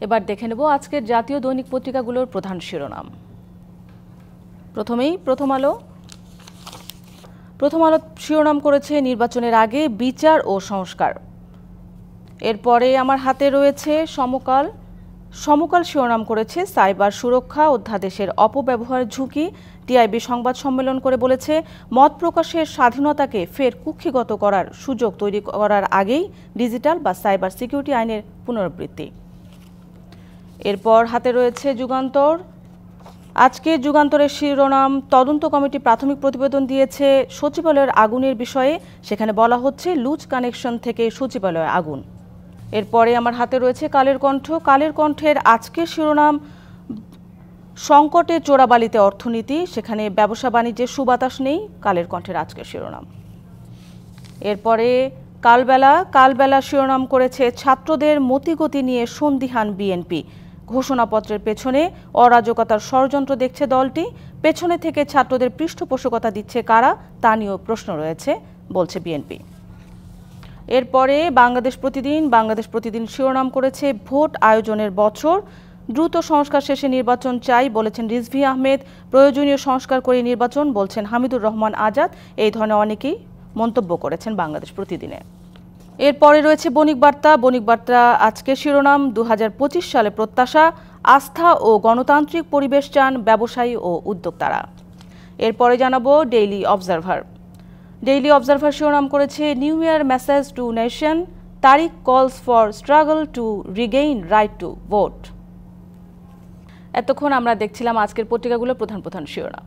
এবার দেখে নেব আজকের জাতীয় দৈনিক পত্রিকাগুলোর প্রধান শিরোনাম। প্রথমেই প্রথম আলো শিরোনাম করেছে নির্বাচনের আগে বিচার ও সংস্কার। এরপরে আমার হাতে রয়েছে সমকাল শিরোনাম করেছে সাইবার সুরক্ষা অধ্যাদেশের অপব্যবহার ঝুঁকি। টিআইবি সংবাদ সম্মেলন করে বলেছে মত প্রকাশের স্বাধীনতাকে ফের কুক্ষিগত করার সুযোগ তৈরি করার আগেই ডিজিটাল বা সাইবার সিকিউরিটি আইনের পুনরাবৃত্তি। এরপর হাতে রয়েছে যুগান্তর। আজকে যুগান্তরের শিরোনাম তদন্ত কমিটি প্রাথমিক প্রতিবেদন দিয়েছে সচিবালয়ের আগুনের বিষয়ে। সেখানে বলা হচ্ছে লুজ কানেকশন থেকে সচিবালয়ে আগুন। এরপরে আমার হাতে রয়েছে কালের কণ্ঠের আজকের শিরোনাম সংকটে চোরাবালিতে অর্থনীতি। সেখানে ব্যবসা বাণিজ্যের সুবাতাস নেই, কালের কণ্ঠের আজকের শিরোনাম। এরপরে কালবেলা শিরোনাম করেছে ছাত্রদের মতিগতি নিয়ে সন্দিহান বিএনপি। ঘোষণাপত্রের পেছনে অরাজকতার ষড়যন্ত্র দেখছে দলটি। পেছনে থেকে ছাত্রদের পৃষ্ঠপোষকতা দিচ্ছে কারা তা নিয়েও প্রশ্ন রয়েছে বলছে বিএনপি। এরপরে বাংলাদেশ প্রতিদিন শিরোনাম করেছে ভোট আয়োজনের বছর, দ্রুত সংস্কার শেষে নির্বাচন চাই বলেছেন রিজভী আহমেদ। প্রয়োজনীয় সংস্কার করে নির্বাচন বলছেন হামিদুর রহমান আজাদ। এই ধরনের অনেকেই মন্তব্য করেছেন বাংলাদেশ প্রতিদিনে। এরপরে রয়েছে বণিক বার্তা আজকের শিরোনাম 2025 সালে প্রত্যাশা, আস্থা ও গণতান্ত্রিক পরিবেশ চান ব্যবসায়ী ও উদ্যোক্তারা। এরপরে জানাবো ডেইলি অবজারভার শিরোনাম করেছে new year message to nation, তারিক কলস for struggle two Regain right to vote. এতক্ষণ আমরা দেখছিলাম আজকের পত্রিকাগুলোর প্রধান শিরোনাম।